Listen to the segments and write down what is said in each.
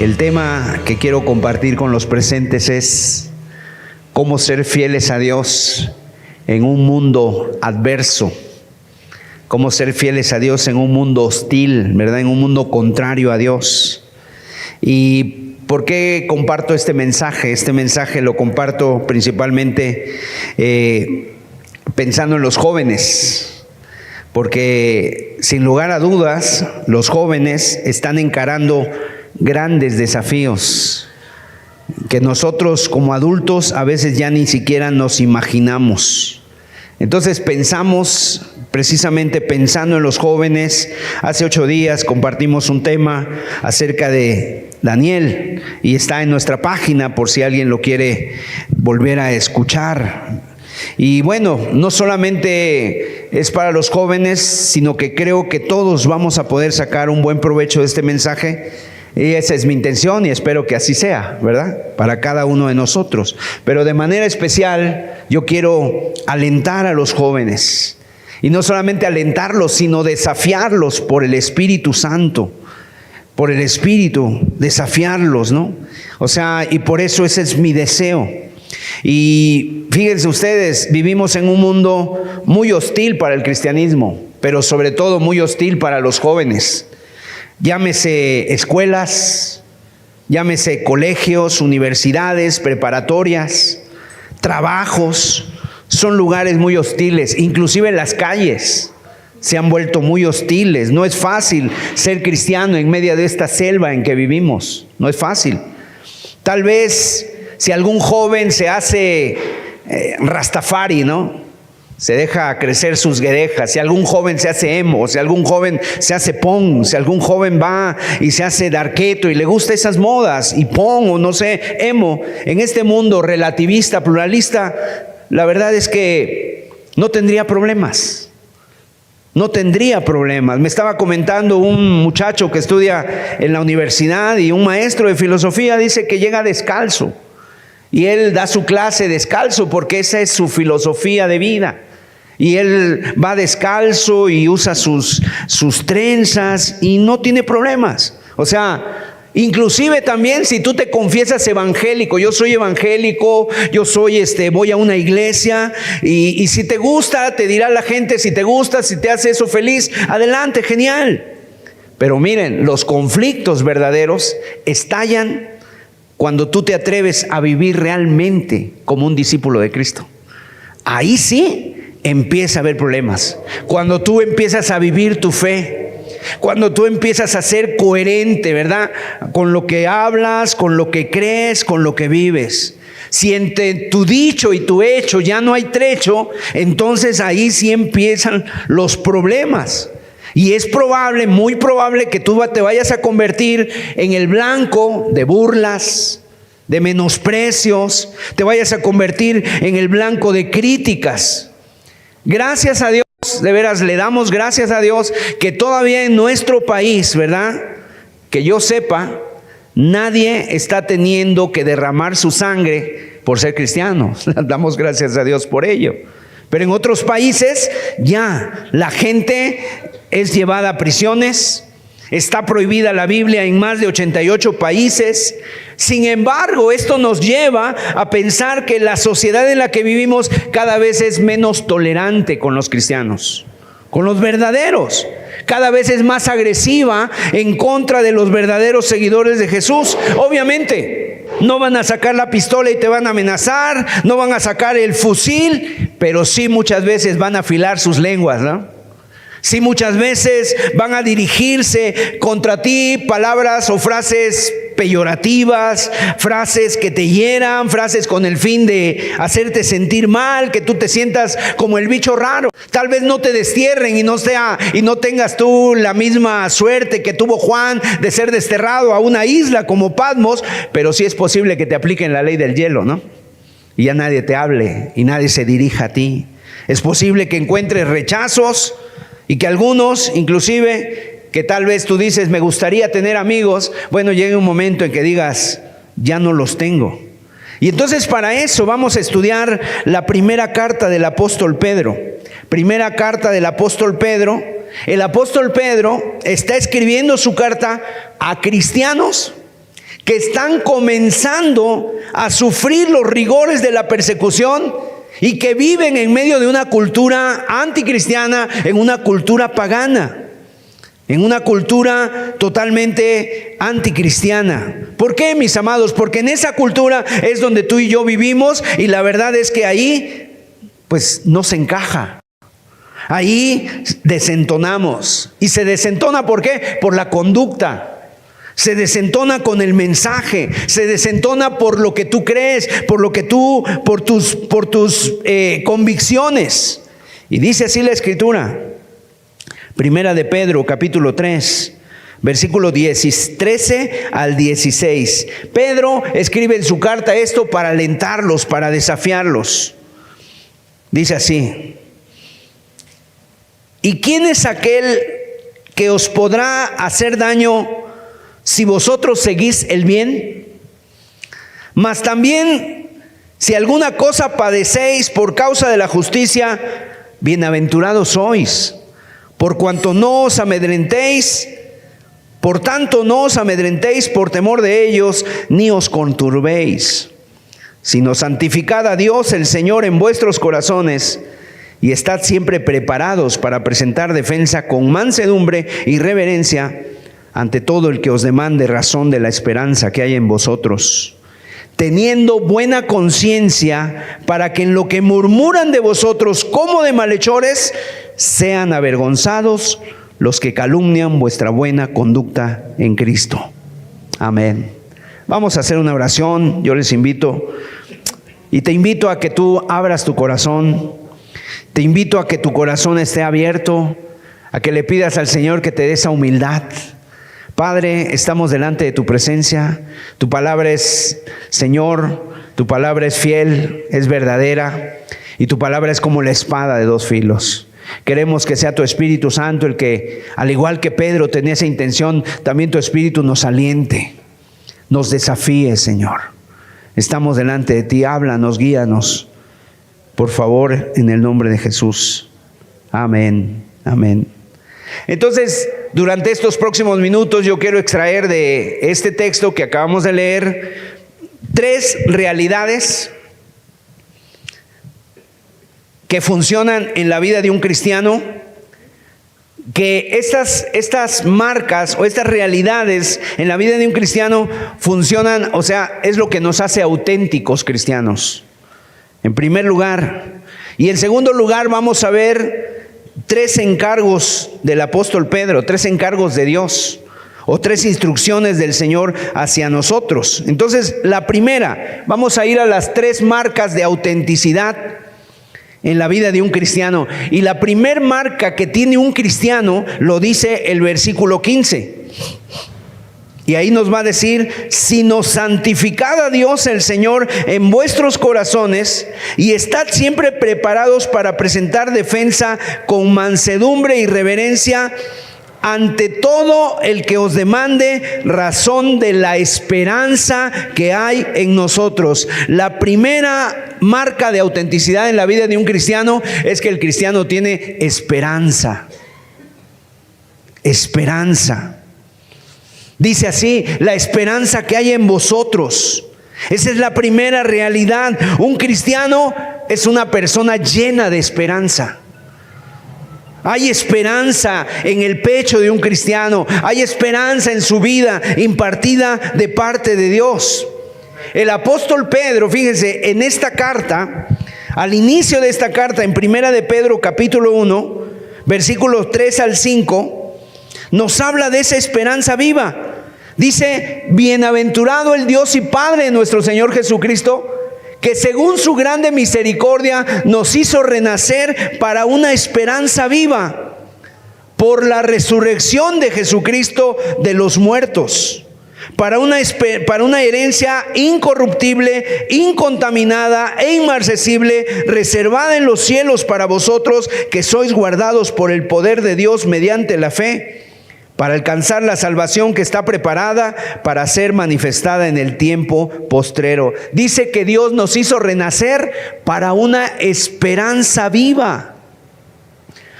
El tema que quiero compartir con los presentes es cómo ser fieles a Dios en un mundo adverso. Cómo ser fieles a Dios en un mundo hostil, ¿verdad? En un mundo contrario a Dios. ¿Y por qué comparto este mensaje? Este mensaje lo comparto principalmente pensando en los jóvenes. Porque sin lugar a dudas, los jóvenes están encarando grandes desafíos que nosotros como adultos a veces ya ni siquiera nos imaginamos. Entonces precisamente pensando en los jóvenes, hace 8 días compartimos un tema acerca de Daniel y está en nuestra página por si alguien lo quiere volver a escuchar. Y bueno, no solamente es para los jóvenes, sino que creo que todos vamos a poder sacar un buen provecho de este mensaje. Y esa es mi intención y espero que así sea, ¿verdad? Para cada uno de nosotros. Pero de manera especial yo quiero alentar a los jóvenes. Y no solamente alentarlos, sino desafiarlos por el Espíritu Santo. Por el Espíritu, desafiarlos, ¿no? O sea, y por eso ese es mi deseo. Y fíjense ustedes, vivimos en un mundo muy hostil para el cristianismo, pero sobre todo muy hostil para los jóvenes. Llámese escuelas, llámese colegios, universidades, preparatorias, trabajos, son lugares muy hostiles, inclusive las calles se han vuelto muy hostiles. No es fácil ser cristiano en medio de esta selva en que vivimos, no es fácil. Tal vez si algún joven se hace rastafari, ¿no? Se deja crecer sus guedejas, si algún joven se hace emo, si algún joven se hace punk, si algún joven va y se hace darketo y le gusta esas modas y punk o no sé, emo, en este mundo relativista, pluralista, la verdad es que no tendría problemas. No tendría problemas. Me estaba comentando un muchacho que estudia en la universidad y un maestro de filosofía dice que llega descalzo. Y él da su clase descalzo porque esa es su filosofía de vida. Y él va descalzo y usa sus trenzas y no tiene problemas. O sea, inclusive también si tú te confiesas evangélico, yo soy evangélico, yo soy voy a una iglesia y si te gusta, te dirá la gente, si te gusta, si te hace eso feliz, adelante, genial. Pero miren, los conflictos verdaderos estallan cuando tú te atreves a vivir realmente como un discípulo de Cristo. Ahí sí empieza a haber problemas. Cuando tú empiezas a vivir tu fe, cuando tú empiezas a ser coherente, ¿verdad? Con lo que hablas, con lo que crees, con lo que vives. Si entre tu dicho y tu hecho ya no hay trecho, entonces ahí sí empiezan los problemas. Y es probable, muy probable que tú te vayas a convertir en el blanco de burlas, de menosprecios, te vayas a convertir en el blanco de críticas. Gracias a Dios, de veras le damos gracias a Dios que todavía en nuestro país, ¿verdad? Que yo sepa, nadie está teniendo que derramar su sangre por ser cristiano. Damos gracias a Dios por ello. Pero en otros países ya la gente es llevada a prisiones, está prohibida la Biblia en más de 88 países. Sin embargo, esto nos lleva a pensar que la sociedad en la que vivimos cada vez es menos tolerante con los cristianos, con los verdaderos. Cada vez es más agresiva en contra de los verdaderos seguidores de Jesús. Obviamente, no van a sacar la pistola y te van a amenazar, no van a sacar el fusil, pero sí muchas veces van a afilar sus lenguas, ¿no? Sí, muchas veces van a dirigirse contra ti palabras o frases peyorativas, frases que te hieran, frases con el fin de hacerte sentir mal, que tú te sientas como el bicho raro. Tal vez no te destierren y no tengas tú la misma suerte que tuvo Juan de ser desterrado a una isla como Patmos, pero sí es posible que te apliquen la ley del hielo, ¿no? Y ya nadie te hable y nadie se dirija a ti. Es posible que encuentres rechazos y que algunos, inclusive, que tal vez tú dices, me gustaría tener amigos, bueno, llegue un momento en que digas, ya no los tengo. Y entonces para eso vamos a estudiar la primera carta del apóstol Pedro. Primera carta del apóstol Pedro. El apóstol Pedro está escribiendo su carta a cristianos que están comenzando a sufrir los rigores de la persecución y que viven en medio de una cultura anticristiana, en una cultura pagana, en una cultura totalmente anticristiana. ¿Por qué, mis amados? Porque en esa cultura es donde tú y yo vivimos, y la verdad es que ahí pues no se encaja. Ahí desentonamos. ¿Y se desentona por qué? Por la conducta. Se desentona con el mensaje, se desentona por lo que tú crees, por tus convicciones. Y dice así la Escritura, Primera de Pedro, capítulo 3, versículo 13 al 16. Pedro escribe en su carta esto para alentarlos, para desafiarlos. Dice así: ¿y quién es aquel que os podrá hacer daño si vosotros seguís el bien? Mas también, si alguna cosa padecéis por causa de la justicia, bienaventurados sois. Por cuanto no os amedrentéis, por tanto no os amedrentéis por temor de ellos, ni os conturbéis, sino santificad a Dios el Señor en vuestros corazones, y estad siempre preparados para presentar defensa con mansedumbre y reverencia ante todo el que os demande razón de la esperanza que hay en vosotros, teniendo buena conciencia, para que en lo que murmuran de vosotros como de malhechores, sean avergonzados los que calumnian vuestra buena conducta en Cristo. Amén. Vamos a hacer una oración. Yo les invito, y te invito a que tú abras tu corazón. Te invito a que tu corazón esté abierto, a que le pidas al Señor que te dé esa humildad. Padre, estamos delante de tu presencia. Tu palabra es Señor, tu palabra es fiel, es verdadera, y tu palabra es como la espada de dos filos. Queremos que sea tu Espíritu Santo el que, al igual que Pedro tenía esa intención, también tu Espíritu nos aliente, nos desafíe, Señor. Estamos delante de ti, háblanos, guíanos, por favor, en el nombre de Jesús. Amén, amén. Entonces, durante estos próximos minutos yo quiero extraer de este texto que acabamos de leer 3 realidades que funcionan en la vida de un cristiano, que estas marcas o estas realidades en la vida de un cristiano funcionan, o sea, es lo que nos hace auténticos cristianos, en primer lugar. Y en segundo lugar vamos a ver 3 encargos del apóstol Pedro, 3 encargos de Dios, o 3 instrucciones del Señor hacia nosotros. Entonces, la primera, vamos a ir a las 3 marcas de autenticidad en la vida de un cristiano. Y la primer marca que tiene un cristiano lo dice el versículo 15. Y ahí nos va a decir: sino santificad a Dios el Señor en vuestros corazones, y estad siempre preparados para presentar defensa con mansedumbre y reverencia ante todo el que os demande razón de la esperanza que hay en nosotros. La primera marca de autenticidad en la vida de un cristiano es que el cristiano tiene esperanza. Esperanza. Dice así: la esperanza que hay en vosotros. Esa es la primera realidad. Un cristiano es una persona llena de esperanza. Hay esperanza en el pecho de un cristiano. Hay esperanza en su vida impartida de parte de Dios. El apóstol Pedro, fíjense, en esta carta, al inicio de esta carta, en Primera de Pedro, capítulo 1, versículos 3 al 5, nos habla de esa esperanza viva. Dice: bienaventurado el Dios y Padre de nuestro Señor Jesucristo, que según su grande misericordia nos hizo renacer para una esperanza viva por la resurrección de Jesucristo de los muertos, para una herencia incorruptible, incontaminada e inmarcesible, reservada en los cielos para vosotros, que sois guardados por el poder de Dios mediante la fe, para alcanzar la salvación que está preparada para ser manifestada en el tiempo postrero. Dice que Dios nos hizo renacer para una esperanza viva.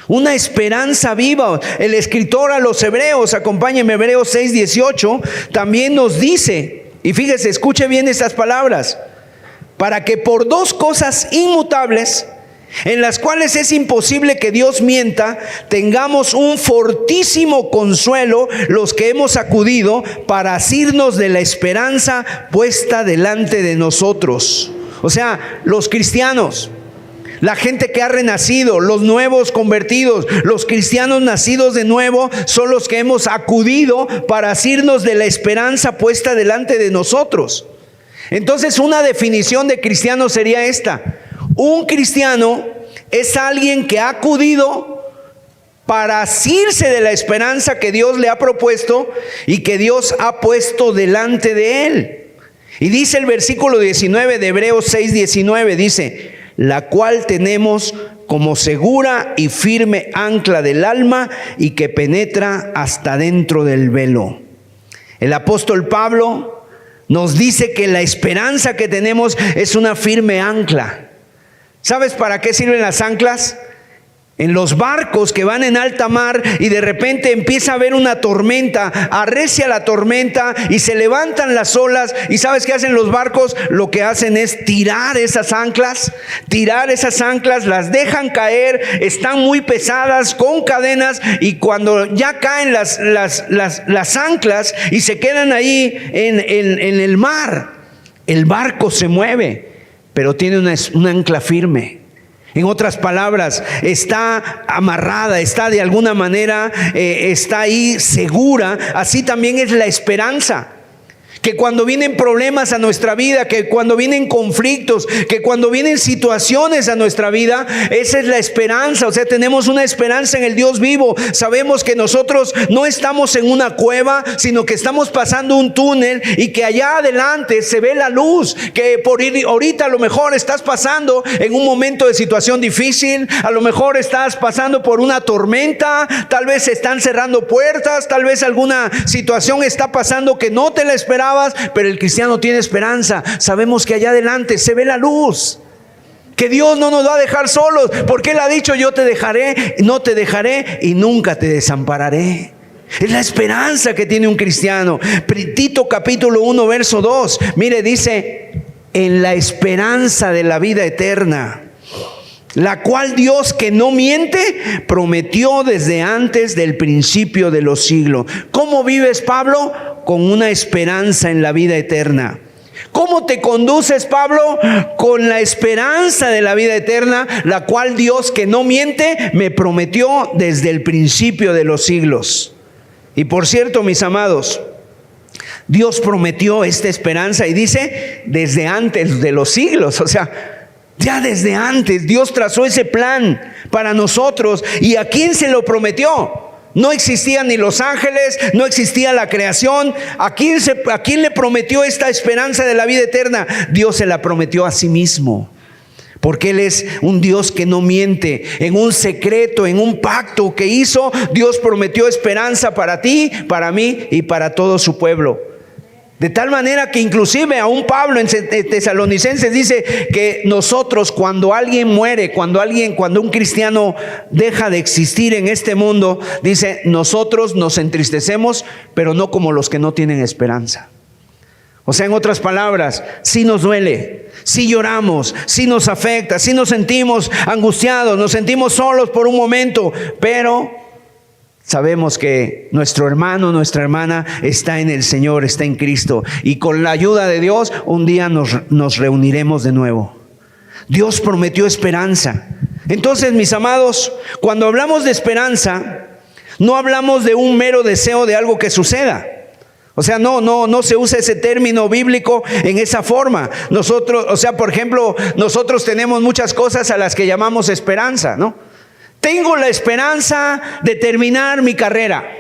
Una esperanza viva. El escritor a los Hebreos, acompáñenme, Hebreos 6:18, también nos dice, Y fíjese, escuche bien estas palabras. Para que por dos cosas inmutables, en las cuales es imposible que Dios mienta, tengamos un fortísimo consuelo los que hemos acudido para asirnos de la esperanza puesta delante de nosotros. O sea, los cristianos, la gente que ha renacido, los nuevos convertidos, los cristianos nacidos de nuevo, son los que hemos acudido para asirnos de la esperanza puesta delante de nosotros. Entonces, una definición de cristiano sería esta: un cristiano es alguien que ha acudido para asirse de la esperanza que Dios le ha propuesto y que Dios ha puesto delante de él. Y dice el versículo 19 de Hebreos 6:19, dice: la cual tenemos como segura y firme ancla del alma y que penetra hasta dentro del velo. El apóstol Pablo nos dice que la esperanza que tenemos es una firme ancla. ¿Sabes para qué sirven las anclas? En los barcos que van en alta mar y de repente empieza a haber una tormenta, arrecia la tormenta y se levantan las olas. ¿Y sabes qué hacen los barcos? Lo que hacen es tirar esas anclas, las dejan caer, están muy pesadas con cadenas, y cuando ya caen las anclas y se quedan ahí en el mar, el barco se mueve, pero tiene una ancla firme. En otras palabras, está amarrada, está de alguna manera, está ahí segura. Así también es la esperanza. Que cuando vienen problemas a nuestra vida, que cuando vienen conflictos, que cuando vienen situaciones a nuestra vida, esa es la esperanza. O sea, tenemos una esperanza en el Dios vivo. Sabemos que nosotros no estamos en una cueva, sino que estamos pasando un túnel y que allá adelante se ve la luz. Que ahorita a lo mejor estás pasando en un momento de situación difícil, a lo mejor estás pasando por una tormenta, tal vez se están cerrando puertas, tal vez alguna situación está pasando que no te la esperabas. Pero el cristiano tiene esperanza. Sabemos que allá adelante se ve la luz, que Dios no nos va a dejar solos, porque Él ha dicho: yo te dejaré, no te dejaré y nunca te desampararé. Es la esperanza que tiene un cristiano. Tito capítulo 1 verso 2, mire, dice: en la esperanza de la vida eterna, la cual Dios, que no miente, prometió desde antes del principio de los siglos. ¿Cómo vives, Pablo? Con una esperanza en la vida eterna. ¿Cómo te conduces, Pablo? Con la esperanza de la vida eterna, la cual Dios, que no miente, me prometió desde el principio de los siglos. Y por cierto, mis amados, Dios prometió esta esperanza y dice desde antes de los siglos. O sea, ya desde antes Dios trazó ese plan para nosotros. ¿Y a quién se lo prometió? No existían ni los ángeles, no existía la creación. ¿A quién le prometió esta esperanza de la vida eterna? Dios se la prometió a sí mismo. Porque Él es un Dios que no miente. En un secreto, en un pacto que hizo, Dios prometió esperanza para ti, para mí y para todo su pueblo. De tal manera que inclusive aún Pablo en Tesalonicenses dice que nosotros, cuando alguien muere, cuando un cristiano deja de existir en este mundo, dice: nosotros nos entristecemos, pero no como los que no tienen esperanza. O sea, en otras palabras, sí nos duele, sí lloramos, sí nos afecta, sí nos sentimos angustiados, nos sentimos solos por un momento, pero sabemos que nuestro hermano, nuestra hermana está en el Señor, está en Cristo. Y con la ayuda de Dios, un día nos reuniremos de nuevo. Dios prometió esperanza. Entonces, mis amados, cuando hablamos de esperanza, no hablamos de un mero deseo de algo que suceda. O sea, no se usa ese término bíblico en esa forma. Nosotros, o sea, por ejemplo, nosotros tenemos muchas cosas a las que llamamos esperanza, ¿no? Tengo la esperanza de terminar mi carrera.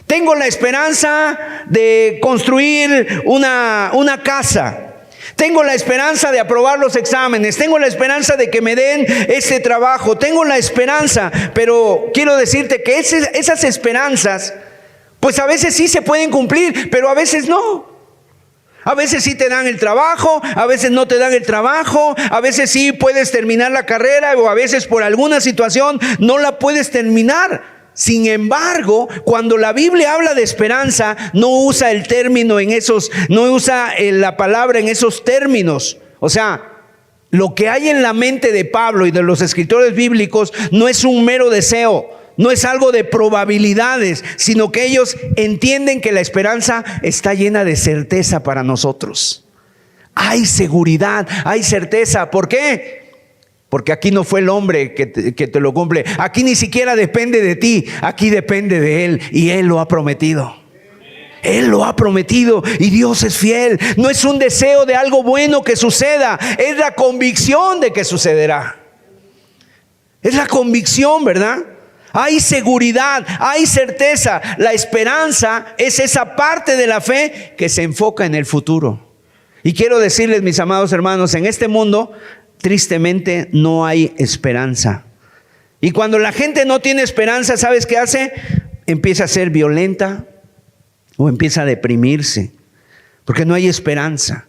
Tengo la esperanza de construir una casa. Tengo la esperanza de aprobar los exámenes. Tengo la esperanza de que me den ese trabajo. Tengo la esperanza, pero quiero decirte que esas esperanzas, pues a veces sí se pueden cumplir, pero a veces no. A veces sí te dan el trabajo, a veces no te dan el trabajo, a veces sí puedes terminar la carrera, o a veces por alguna situación no la puedes terminar. Sin embargo, cuando la Biblia habla de esperanza, no usa el término no usa la palabra en esos términos. O sea, lo que hay en la mente de Pablo y de los escritores bíblicos no es un mero deseo, no es algo de probabilidades, sino que ellos entienden que la esperanza está llena de certeza para nosotros. Hay seguridad, hay certeza. ¿Por qué? Porque aquí no fue el hombre que te lo cumple. Aquí ni siquiera depende de ti, aquí depende de Él, y Él lo ha prometido. Él lo ha prometido y Dios es fiel. No es un deseo de algo bueno que suceda, es la convicción de que sucederá. Es la convicción, ¿verdad? Hay seguridad, hay certeza. La esperanza es esa parte de la fe que se enfoca en el futuro. Y quiero decirles, mis amados hermanos, en este mundo tristemente no hay esperanza. Y cuando la gente no tiene esperanza, ¿sabes qué hace? Empieza a ser violenta o empieza a deprimirse, porque no hay esperanza.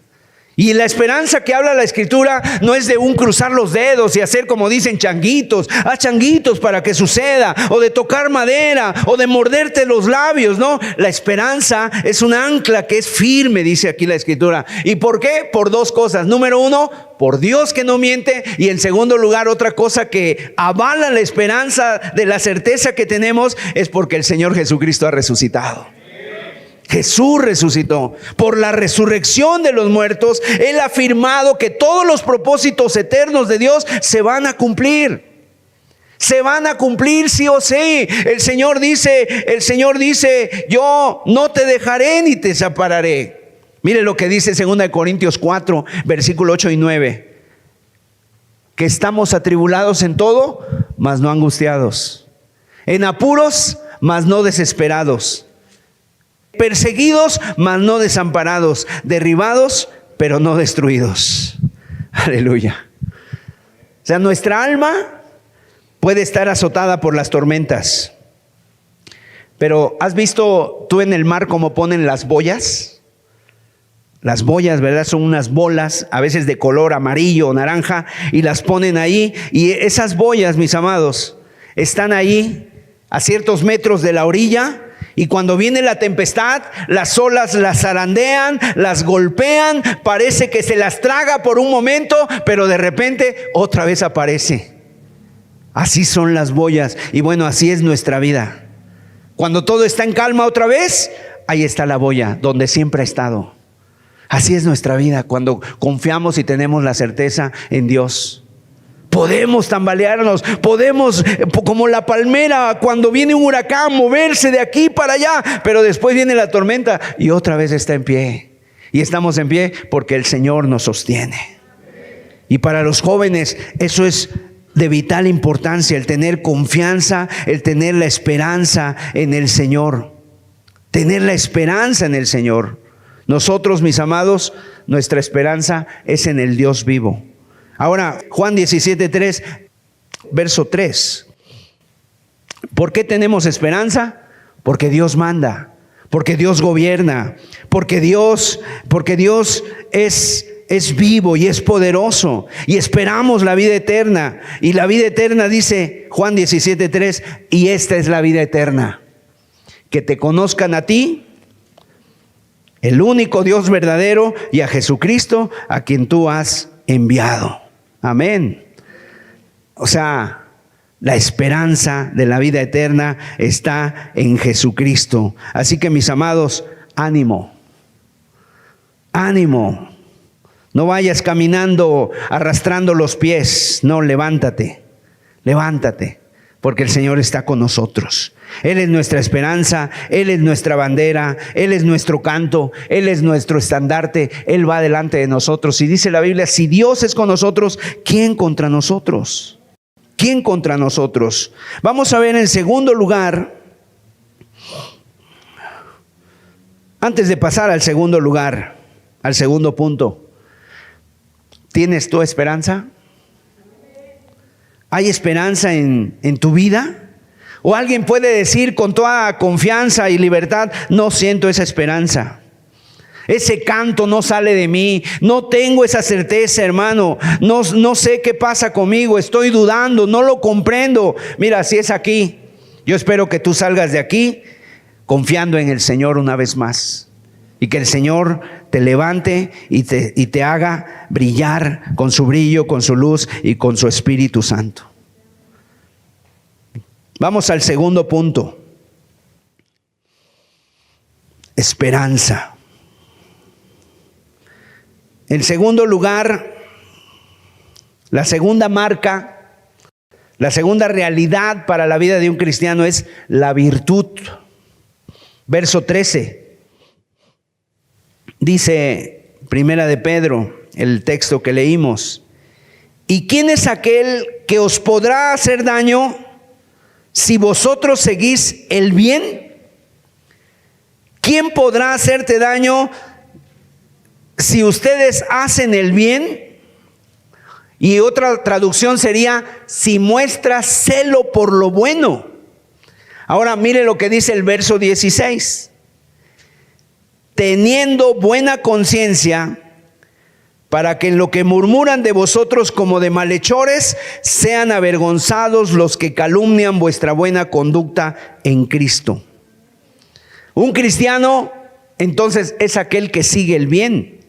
Y la esperanza que habla la Escritura no es de un cruzar los dedos y hacer, como dicen, changuitos. Haz changuitos para que suceda, o de tocar madera, o de morderte los labios, ¿no? La esperanza es un ancla que es firme, dice aquí la Escritura. ¿Y por qué? Por dos cosas. Número uno, por Dios que no miente. Y en segundo lugar, otra cosa que avala la esperanza de la certeza que tenemos es porque el Señor Jesucristo ha resucitado. Jesús resucitó. Por la resurrección de los muertos, Él ha afirmado que todos los propósitos eternos de Dios se van a cumplir. Se van a cumplir sí o sí. El Señor dice, yo no te dejaré ni te desampararé. Mire lo que dice 2 Corintios 4, versículo 8 y 9. Que estamos atribulados en todo, mas no angustiados. En apuros, mas no desesperados. Perseguidos, mas no desamparados. Derribados, pero no destruidos. Aleluya. O sea, nuestra alma puede estar azotada por las tormentas. Pero ¿has visto tú en el mar cómo ponen las boyas? Las boyas, ¿verdad? Son unas bolas, a veces de color amarillo o naranja, y las ponen ahí. Y esas boyas, mis amados, están ahí a ciertos metros de la orilla. Y cuando viene la tempestad, las olas las zarandean, las golpean, parece que se las traga por un momento, pero de repente otra vez aparece. Así son las boyas. Y bueno, así es nuestra vida. Cuando todo está en calma otra vez, ahí está la boya, donde siempre ha estado. Así es nuestra vida, cuando confiamos y tenemos la certeza en Dios. Podemos tambalearnos, podemos, como la palmera, cuando viene un huracán, moverse de aquí para allá, pero después viene la tormenta y otra vez está en pie. Y estamos en pie porque el Señor nos sostiene. Y para los jóvenes eso es de vital importancia, el tener confianza, el tener la esperanza en el Señor. Tener la esperanza en el Señor. Nosotros, mis amados, nuestra esperanza es en el Dios vivo. Ahora, Juan 17:3, verso 3. ¿Por qué tenemos esperanza? Porque Dios manda, porque Dios gobierna, porque Dios es vivo y es poderoso, y esperamos la vida eterna. Y la vida eterna, dice Juan 17:3, y esta es la vida eterna, que te conozcan a ti, el único Dios verdadero, y a Jesucristo, a quien tú has enviado. Amén. O sea, la esperanza de la vida eterna está en Jesucristo. Así que, mis amados, ánimo. Ánimo. No vayas caminando arrastrando los pies. No, levántate. Levántate. Porque el Señor está con nosotros. Él es nuestra esperanza, Él es nuestra bandera, Él es nuestro canto, Él es nuestro estandarte, Él va delante de nosotros. Y dice la Biblia, si Dios es con nosotros, ¿quién contra nosotros? ¿Quién contra nosotros? Vamos a ver en segundo lugar, antes de pasar al segundo lugar, al segundo punto, ¿tienes tu esperanza? ¿Hay esperanza en tu vida? O alguien puede decir con toda confianza y libertad, no siento esa esperanza. Ese canto no sale de mí. No tengo esa certeza, hermano. No sé qué pasa conmigo. Estoy dudando, no lo comprendo. Mira, si es aquí, Yo espero que tú salgas de aquí confiando en el Señor una vez más. Y que el Señor te levante y te haga brillar con su brillo, con su luz y con su Espíritu Santo. Vamos al segundo punto. Esperanza. En segundo lugar, la segunda marca, la segunda realidad para la vida de un cristiano es la virtud. Verso 13. Dice Primera de Pedro, el texto que leímos: ¿y quién es aquel que os podrá hacer daño si vosotros seguís el bien? ¿Quién podrá hacerte daño si ustedes hacen el bien? Y otra traducción sería: si muestras celo por lo bueno. Ahora mire lo que dice el verso 16. Teniendo buena conciencia, para que en lo que murmuran de vosotros como de malhechores, sean avergonzados los que calumnian vuestra buena conducta en Cristo. Un cristiano, entonces, es aquel que sigue el bien.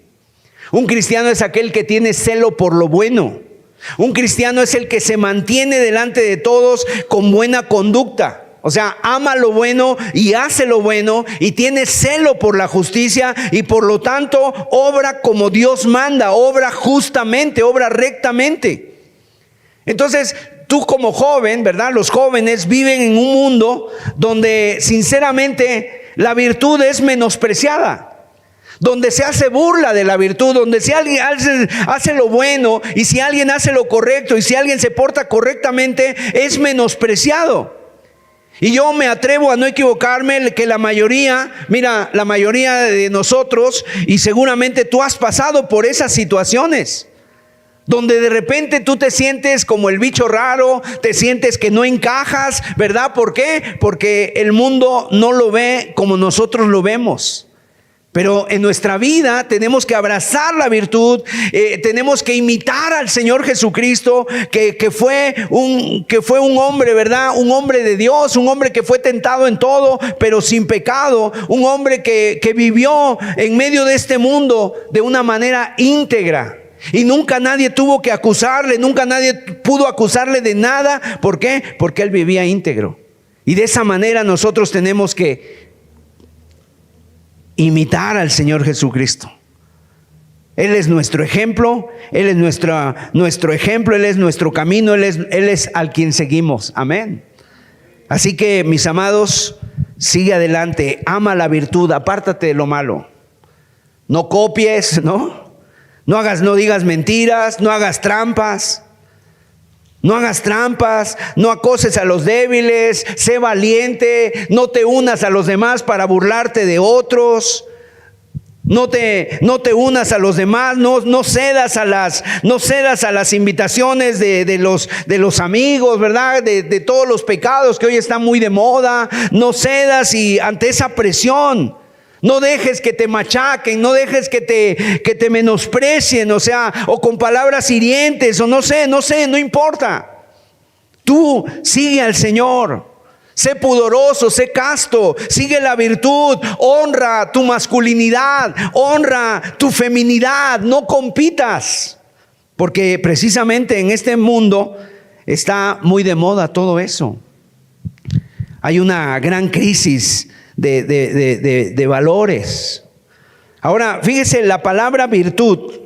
Un cristiano es aquel que tiene celo por lo bueno. Un cristiano es el que se mantiene delante de todos con buena conducta. O sea, ama lo bueno y hace lo bueno y tiene celo por la justicia y por lo tanto obra como Dios manda, obra justamente, obra rectamente. Entonces, tú como joven, ¿verdad? Los jóvenes viven en un mundo donde sinceramente la virtud es menospreciada, donde se hace burla de la virtud, donde si alguien hace lo bueno y si alguien hace lo correcto y si alguien se porta correctamente, es menospreciado. Y yo me atrevo a no equivocarme que la mayoría de nosotros, y seguramente tú has pasado por esas situaciones, donde de repente tú te sientes como el bicho raro, te sientes que no encajas, ¿verdad? ¿Por qué? Porque el mundo no lo ve como nosotros lo vemos. Pero en nuestra vida tenemos que abrazar la virtud, tenemos que imitar al Señor Jesucristo, que fue un hombre, ¿verdad? Un hombre de Dios, un hombre que fue tentado en todo, pero sin pecado, un hombre que vivió en medio de este mundo de una manera íntegra. Y nunca nadie tuvo que acusarle, nunca nadie pudo acusarle de nada. ¿Por qué? Porque él vivía íntegro. Y de esa manera nosotros tenemos que imitar al Señor Jesucristo. Él es nuestro ejemplo, Él es nuestro ejemplo, Él es nuestro camino, Él es al quien seguimos. Amén. Así que, mis amados, sigue adelante, ama la virtud, apártate de lo malo. No copies, ¿no? No digas mentiras, no hagas trampas. No hagas trampas, no acoses a los débiles, sé valiente, no te unas a los demás para burlarte de otros. No te unas a los demás, no cedas a las invitaciones de los amigos, ¿verdad? De todos los pecados que hoy están muy de moda. No cedas y ante esa presión. No dejes que te machaquen, no dejes que te menosprecien, o con palabras hirientes, o no importa. Tú sigue al Señor, sé pudoroso, sé casto, sigue la virtud, honra tu masculinidad, honra tu feminidad, no compitas. Porque precisamente en este mundo está muy de moda todo eso. Hay una gran crisis de valores. Ahora, fíjese, la palabra virtud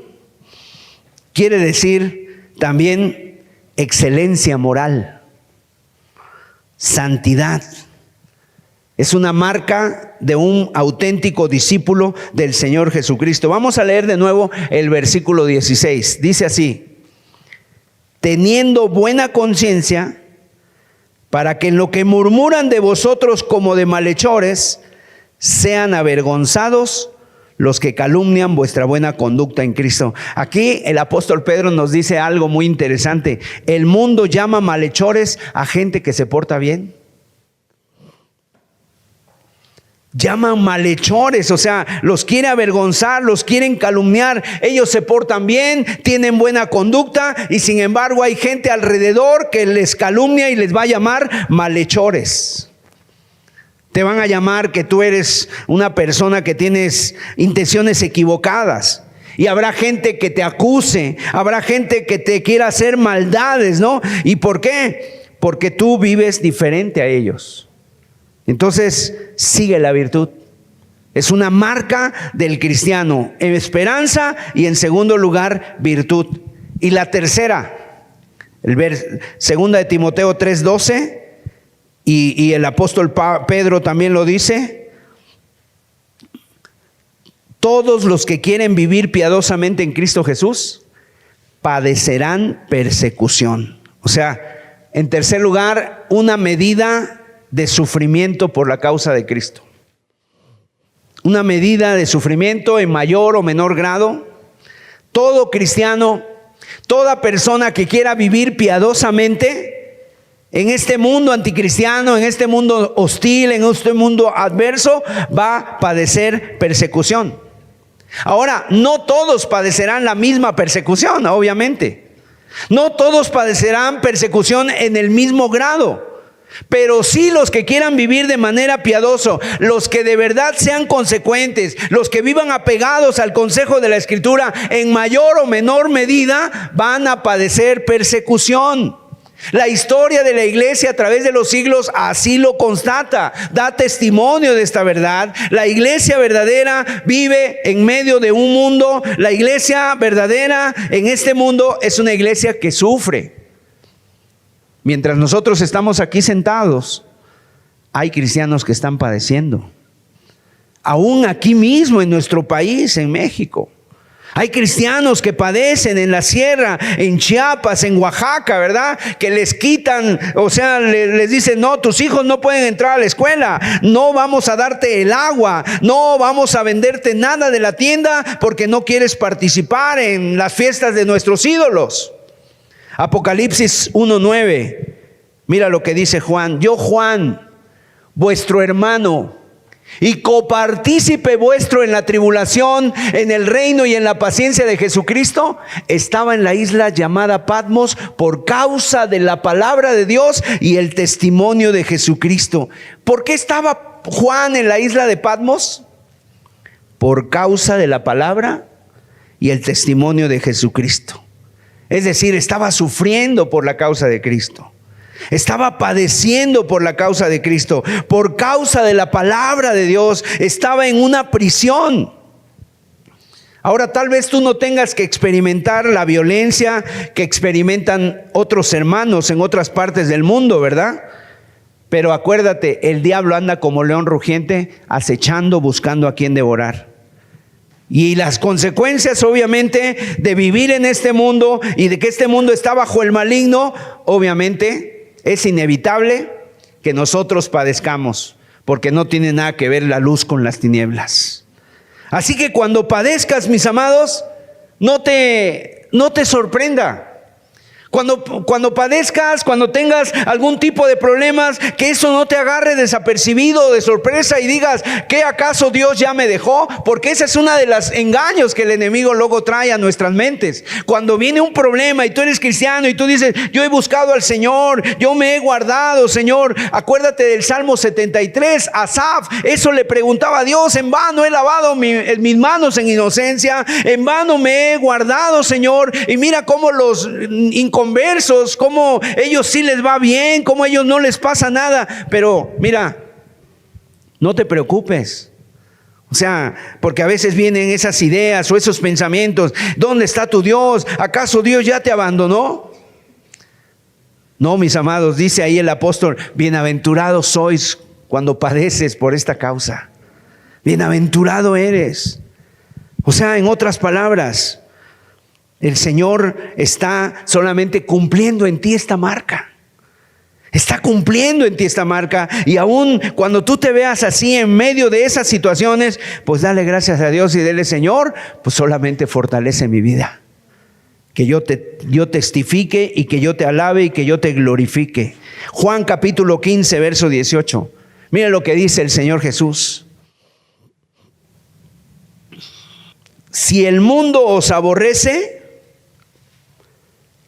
quiere decir también excelencia moral, santidad. Es una marca de un auténtico discípulo del Señor Jesucristo. Vamos a leer de nuevo el versículo 16. Dice así: teniendo buena conciencia, para que en lo que murmuran de vosotros como de malhechores, sean avergonzados los que calumnian vuestra buena conducta en Cristo. Aquí el apóstol Pedro nos dice algo muy interesante. El mundo llama malhechores a gente que se porta bien. llaman malhechores, o sea, los quiere avergonzar, los quieren calumniar. Ellos se portan bien, tienen buena conducta y sin embargo hay gente alrededor que les calumnia y les va a llamar malhechores. Te van a llamar que tú eres una persona que tienes intenciones equivocadas. Y habrá gente que te acuse, habrá gente que te quiera hacer maldades, ¿no? ¿Y por qué? Porque tú vives diferente a ellos. Entonces, sigue la virtud. Es una marca del cristiano, en esperanza y en segundo lugar, virtud. Y la tercera, segunda de Timoteo 3:12, y el apóstol Pedro también lo dice: todos los que quieren vivir piadosamente en Cristo Jesús padecerán persecución. O sea, en tercer lugar, una medida de sufrimiento por la causa de Cristo. Una medida de sufrimiento en mayor o menor grado. Todo cristiano, toda persona que quiera vivir piadosamente en este mundo anticristiano, en este mundo hostil, en este mundo adverso, va a padecer persecución. Ahora, no todos padecerán la misma persecución, obviamente. No todos padecerán persecución en el mismo grado. Pero sí los que quieran vivir de manera piadosa, los que de verdad sean consecuentes, los que vivan apegados al consejo de la Escritura, en mayor o menor medida van a padecer persecución. La historia de la iglesia a través de los siglos así lo constata, da testimonio de esta verdad. La iglesia verdadera vive en medio de un mundo. La iglesia verdadera en este mundo es una iglesia que sufre. Mientras nosotros estamos aquí sentados, hay cristianos que están padeciendo. Aún aquí mismo en nuestro país, en México. Hay cristianos que padecen en la sierra, en Chiapas, en Oaxaca, ¿verdad? Que les quitan, o sea, les dicen: no, tus hijos no pueden entrar a la escuela, no vamos a darte el agua, no vamos a venderte nada de la tienda porque no quieres participar en las fiestas de nuestros ídolos. Apocalipsis 1:9, mira lo que dice Juan: yo, Juan, vuestro hermano y copartícipe vuestro en la tribulación, en el reino y en la paciencia de Jesucristo, estaba en la isla llamada Patmos por causa de la palabra de Dios y el testimonio de Jesucristo. ¿Por qué estaba Juan en la isla de Patmos? Por causa de la palabra y el testimonio de Jesucristo. Es decir, estaba sufriendo por la causa de Cristo. Estaba padeciendo por la causa de Cristo, por causa de la palabra de Dios. Estaba en una prisión. Ahora, tal vez tú no tengas que experimentar la violencia que experimentan otros hermanos en otras partes del mundo, ¿verdad? Pero acuérdate, el diablo anda como león rugiente, acechando, buscando a quien devorar. Y las consecuencias, obviamente, de vivir en este mundo y de que este mundo está bajo el maligno, obviamente es inevitable que nosotros padezcamos, porque no tiene nada que ver la luz con las tinieblas. Así que cuando padezcas, mis amados, no te sorprenda. Cuando padezcas, cuando tengas algún tipo de problemas, que eso no te agarre desapercibido o de sorpresa y digas: ¿qué acaso Dios ya me dejó? Porque ese es uno de los engaños que el enemigo luego trae a nuestras mentes. Cuando viene un problema y tú eres cristiano y tú dices: yo he buscado al Señor, yo me he guardado, Señor. Acuérdate del Salmo 73, Asaf, eso le preguntaba a Dios: en vano he lavado mis manos en inocencia, en vano me he guardado, Señor. Y mira cómo los inconversos, cómo ellos sí les va bien, cómo ellos no les pasa nada. Pero mira, no te preocupes. O sea, porque a veces vienen esas ideas o esos pensamientos: ¿dónde está tu Dios? ¿Acaso Dios ya te abandonó? No, mis amados, dice ahí el apóstol: bienaventurados sois cuando padeces por esta causa. Bienaventurado eres. O sea, en otras palabras, el Señor está solamente cumpliendo en ti esta marca. Está cumpliendo en ti esta marca. Y aún cuando tú te veas así en medio de esas situaciones, pues dale gracias a Dios y dile: Señor, pues solamente fortalece mi vida. Que yo testifique y que yo te alabe y que yo te glorifique. Juan capítulo 15, verso 18. Mira lo que dice el Señor Jesús. si el mundo os aborrece,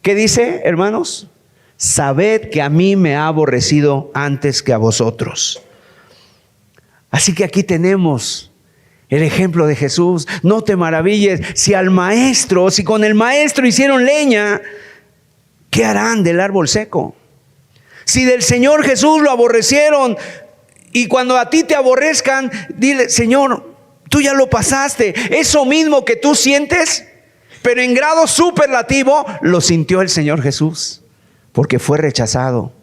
¿qué dice, hermanos? Sabed que a mí me ha aborrecido antes que a vosotros. Así que aquí tenemos el ejemplo de Jesús. No te maravilles, si con el maestro hicieron leña, ¿qué harán del árbol seco? Si del Señor Jesús lo aborrecieron, y cuando a ti te aborrezcan, dile: Señor, tú ya lo pasaste. Eso mismo que tú sientes, pero en grado superlativo, lo sintió el Señor Jesús, porque fue rechazado.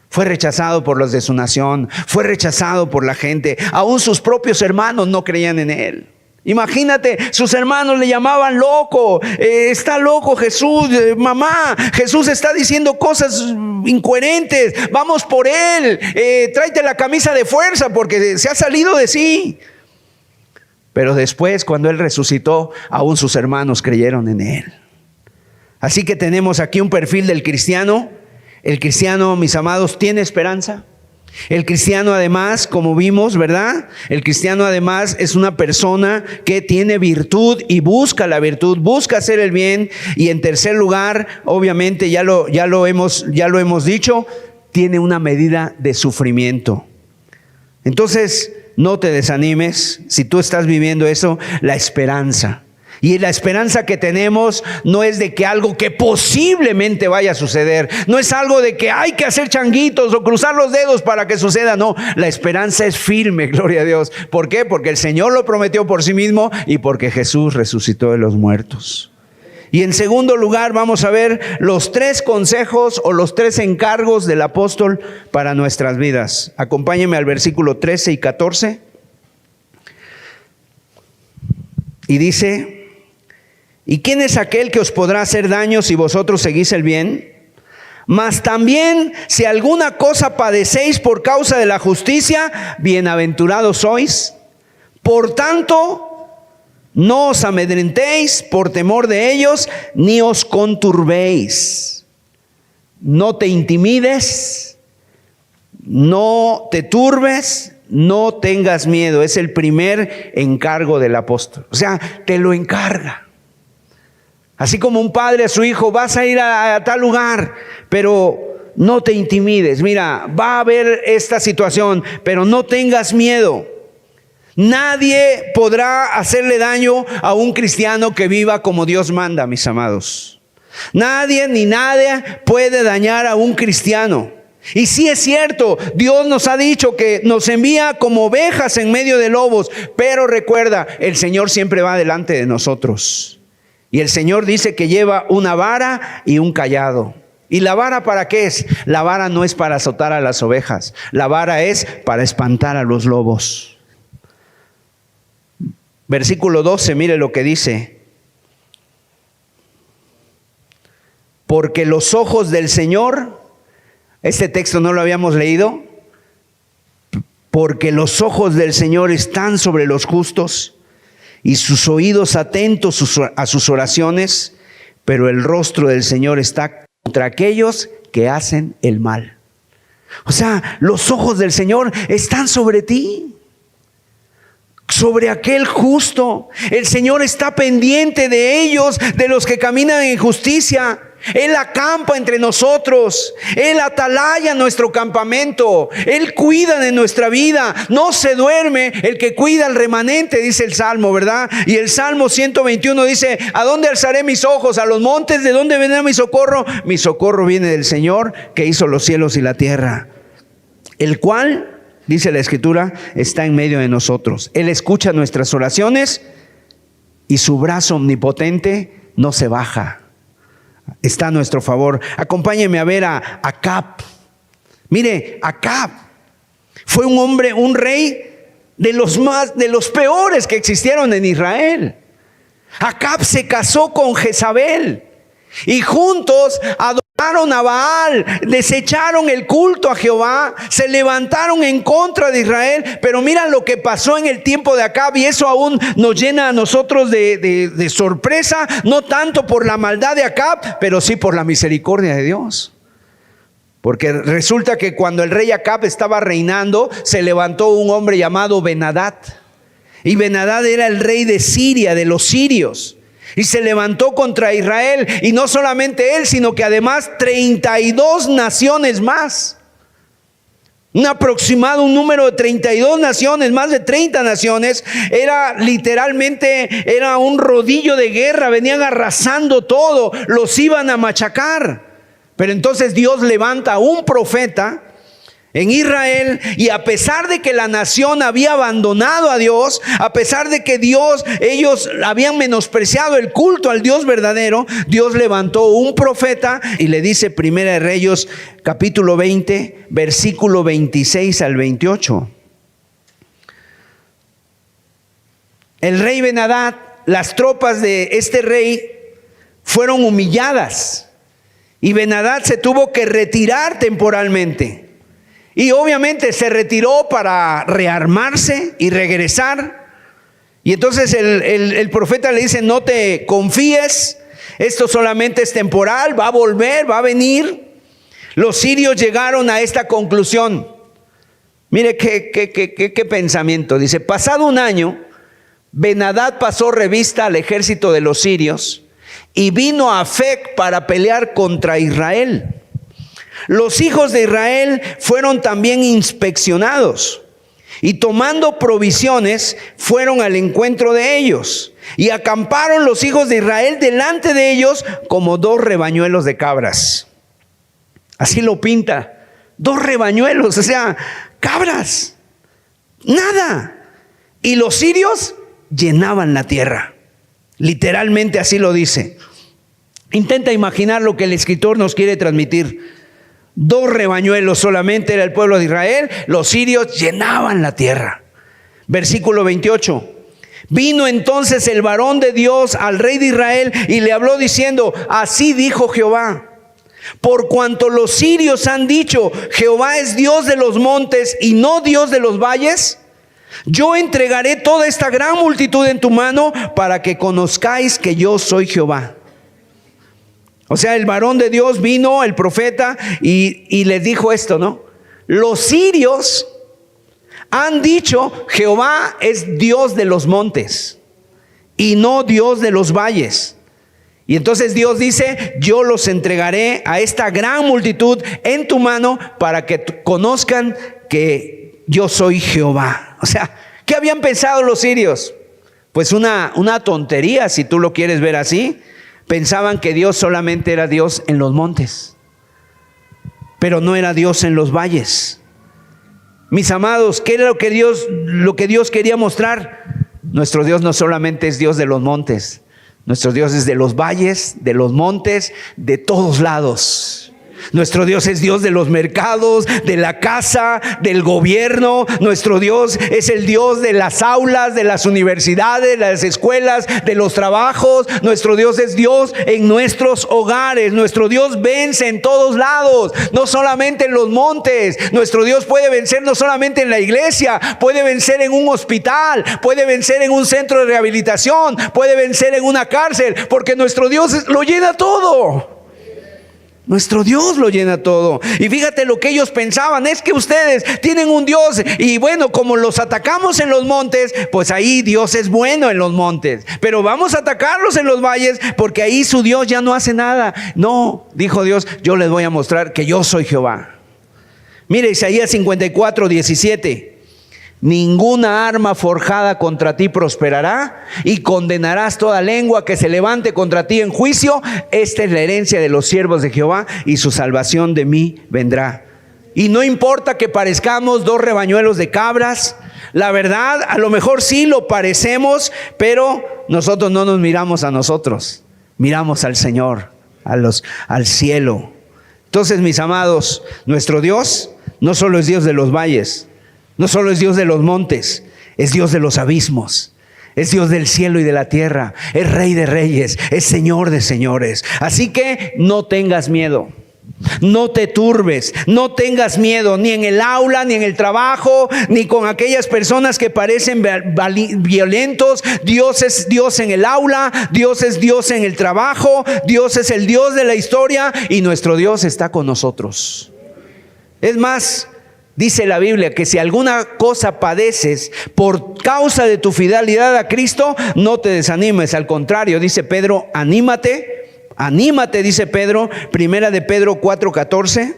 Fue rechazado por los de su nación, fue rechazado por la gente. Aún sus propios hermanos no creían en él. Imagínate, sus hermanos le llamaban loco. Está loco Jesús, mamá, Jesús está diciendo cosas incoherentes, vamos por él, tráete la camisa de fuerza porque se ha salido de sí. Pero después, cuando él resucitó, aún sus hermanos creyeron en él. Así que tenemos aquí un perfil del cristiano. El cristiano, mis amados, tiene esperanza. El cristiano además, como vimos, ¿verdad? El cristiano además es una persona que tiene virtud y busca la virtud, busca hacer el bien. Y en tercer lugar, obviamente ya lo hemos dicho, tiene una medida de sufrimiento. Entonces, no te desanimes si tú estás viviendo eso, la esperanza. Y la esperanza que tenemos no es de que algo que posiblemente vaya a suceder. No es algo de que hay que hacer changuitos o cruzar los dedos para que suceda. No, la esperanza es firme, gloria a Dios. ¿Por qué? Porque el Señor lo prometió por sí mismo y porque Jesús resucitó de los muertos. Y en segundo lugar vamos a ver los 3 consejos o los 3 encargos del apóstol para nuestras vidas. Acompáñenme al versículo 13 y 14. Y dice: ¿y quién es aquel que os podrá hacer daño si vosotros seguís el bien? Mas también si alguna cosa padecéis por causa de la justicia, bienaventurados sois. Por tanto, no os amedrentéis por temor de ellos, ni os conturbéis. No te intimides, no te turbes, no tengas miedo. Es el primer encargo del apóstol. O sea, te lo encarga. Así como un padre a su hijo: vas a ir a tal lugar, pero no te intimides. Mira, va a haber esta situación, pero no tengas miedo. Nadie podrá hacerle daño a un cristiano que viva como Dios manda, mis amados. Nadie ni nada puede dañar a un cristiano. Y sí es cierto, Dios nos ha dicho que nos envía como ovejas en medio de lobos, pero recuerda, el Señor siempre va delante de nosotros. Y el Señor dice que lleva una vara y un cayado. ¿Y la vara para qué es? La vara no es para azotar a las ovejas. La vara es para espantar a los lobos. Versículo 12, mire lo que dice. Porque los ojos del Señor, este texto no lo habíamos leído. Porque los ojos del Señor están sobre los justos y sus oídos atentos a sus oraciones, pero el rostro del Señor está contra aquellos que hacen el mal. O sea, los ojos del Señor están sobre ti, sobre aquel justo. El Señor está pendiente de ellos, de los que caminan en justicia. Él acampa entre nosotros, Él atalaya nuestro campamento, Él cuida de nuestra vida. No se duerme el que cuida al remanente, dice el Salmo, ¿verdad? Y el Salmo 121 dice: ¿a dónde alzaré mis ojos? ¿A los montes? ¿De dónde vendrá mi socorro? Mi socorro viene del Señor, que hizo los cielos y la tierra, el cual, dice la Escritura, está en medio de nosotros. Él escucha nuestras oraciones y su brazo omnipotente no se baja. Está a nuestro favor. Acompáñenme a ver a Acab. Mire, Acab fue un hombre, un rey de los peores que existieron en Israel. Acab se casó con Jezabel y juntos adoraron a Baal, desecharon el culto a Jehová, se levantaron en contra de Israel. Pero mira lo que pasó en el tiempo de Acab, y eso aún nos llena a nosotros de sorpresa, no tanto por la maldad de Acab, pero sí por la misericordia de Dios. Porque resulta que cuando el rey Acab estaba reinando, se levantó un hombre llamado Ben-Hadad. Y Ben-Hadad era el rey de Siria, de los sirios. Y se levantó contra Israel. Y no solamente él, sino que además 32 naciones más. Un aproximado, un número de 32 naciones, más de 30 naciones. Era literalmente, era un rodillo de guerra. Venían arrasando todo, los iban a machacar. Pero entonces Dios levanta a un profeta en Israel, y a pesar de que la nación había abandonado a Dios, a pesar de que ellos habían menospreciado el culto al Dios verdadero, Dios levantó un profeta y le dice, Primera de Reyes, capítulo 20, versículo 26 al 28. El rey Ben-Hadad, las tropas de este rey fueron humilladas, y Ben-Hadad se tuvo que retirar temporalmente. Y obviamente se retiró para rearmarse y regresar. Y entonces el profeta le dice, no te confíes, esto solamente es temporal, va a volver, va a venir. Los sirios llegaron a esta conclusión. Mire qué pensamiento. Dice, pasado un año, Ben-Hadad pasó revista al ejército de los sirios y vino a Afec para pelear contra Israel. Los hijos de Israel fueron también inspeccionados, y tomando provisiones fueron al encuentro de ellos, y acamparon los hijos de Israel delante de ellos como 2 rebañuelos de cabras. Así lo pinta, 2 rebañuelos, o sea, cabras, nada. Y los sirios llenaban la tierra, literalmente así lo dice. Intenta imaginar lo que el escritor nos quiere transmitir. 2 rebañuelos solamente era el pueblo de Israel, los sirios llenaban la tierra. Versículo 28. Vino entonces el varón de Dios al rey de Israel y le habló diciendo, así dijo Jehová, por cuanto los sirios han dicho, Jehová es Dios de los montes y no Dios de los valles, yo entregaré toda esta gran multitud en tu mano para que conozcáis que yo soy Jehová. O sea, el varón de Dios vino, el profeta, y les dijo esto, ¿no? Los sirios han dicho, Jehová es Dios de los montes y no Dios de los valles. Y entonces Dios dice, yo los entregaré a esta gran multitud en tu mano para que conozcan que yo soy Jehová. O sea, ¿qué habían pensado los sirios? Pues una tontería, si tú lo quieres ver así. Pensaban que Dios solamente era Dios en los montes, pero no era Dios en los valles. Mis amados, ¿qué era lo que Dios quería mostrar? Nuestro Dios no solamente es Dios de los montes, nuestro Dios es de los valles, de los montes, de todos lados. Nuestro Dios es Dios de los mercados, de la casa, del gobierno. Nuestro Dios es el Dios de las aulas, de las universidades, de las escuelas, de los trabajos. Nuestro Dios es Dios en nuestros hogares. Nuestro Dios vence en todos lados, no solamente en los montes. Nuestro Dios puede vencer no solamente en la iglesia, puede vencer en un hospital, puede vencer en un centro de rehabilitación, puede vencer en una cárcel, porque nuestro Dios lo llena todo. Nuestro Dios lo llena todo. Y fíjate lo que ellos pensaban, es que ustedes tienen un Dios y bueno, como los atacamos en los montes, pues ahí Dios es bueno en los montes, pero vamos a atacarlos en los valles porque ahí su Dios ya no hace nada. No, dijo Dios, yo les voy a mostrar que yo soy Jehová. Mire Isaías 54, 17. Ninguna arma forjada contra ti prosperará, y condenarás toda lengua que se levante contra ti en juicio. Esta es la herencia de los siervos de Jehová, y su salvación de mí vendrá. Y no importa que parezcamos 2 rebañuelos de cabras, la verdad, a lo mejor sí lo parecemos, pero nosotros no nos miramos a nosotros, miramos al Señor, al cielo. Entonces, mis amados, nuestro Dios no solo es Dios de los valles, no solo es Dios de los montes, es Dios de los abismos, es Dios del cielo y de la tierra, es Rey de reyes, es Señor de señores. Así que no tengas miedo, no te turbes, no tengas miedo ni en el aula, ni en el trabajo, ni con aquellas personas que parecen violentos. Dios es Dios en el aula, Dios es Dios en el trabajo, Dios es el Dios de la historia, y nuestro Dios está con nosotros. Es más, Dice la Biblia que si alguna cosa padeces por causa de tu fidelidad a Cristo, no te desanimes. Al contrario, dice Pedro, anímate, anímate, dice Pedro, primera de Pedro 4:14.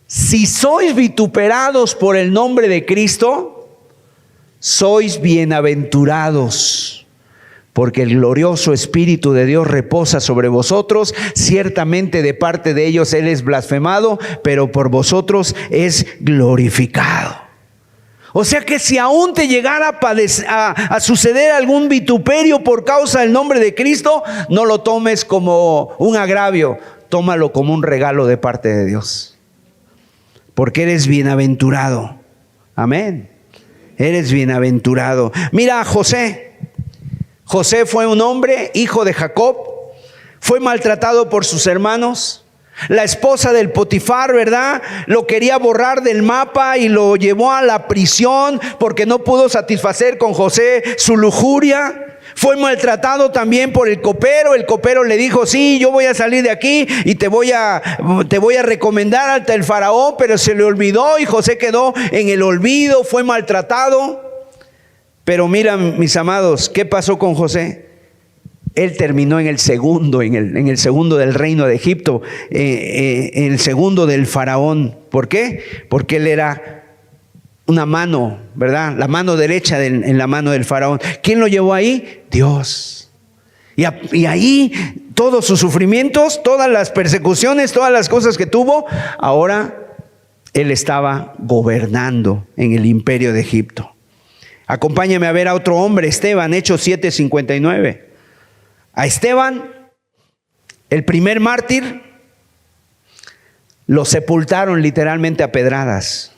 Si sois vituperados por el nombre de Cristo, sois bienaventurados, porque el glorioso Espíritu de Dios reposa sobre vosotros. Ciertamente de parte de ellos Él es blasfemado, pero por vosotros es glorificado. O sea que si aún te llegara a suceder algún vituperio por causa del nombre de Cristo, no lo tomes como un agravio, tómalo como un regalo de parte de Dios. Porque eres bienaventurado. Amén. Eres bienaventurado. Mira a José. José fue un hombre, hijo de Jacob, fue maltratado por sus hermanos. La esposa del Potifar, ¿verdad?, lo quería borrar del mapa y lo llevó a la prisión porque no pudo satisfacer con José su lujuria. Fue maltratado también por el copero. El copero le dijo, sí, yo voy a salir de aquí y te voy a recomendar ante el faraón, pero se le olvidó y José quedó en el olvido, fue maltratado. Pero mira, mis amados, ¿qué pasó con José? Él terminó en el segundo del reino de Egipto, en el segundo del faraón. ¿Por qué? Porque él era una mano, ¿verdad? La mano derecha en la mano del faraón. ¿Quién lo llevó ahí? Dios. Y ahí todos sus sufrimientos, todas las persecuciones, todas las cosas que tuvo, ahora él estaba gobernando en el imperio de Egipto. Acompáñame a ver a otro hombre, Esteban, Hechos 7:59. A Esteban, el primer mártir, lo sepultaron literalmente a pedradas.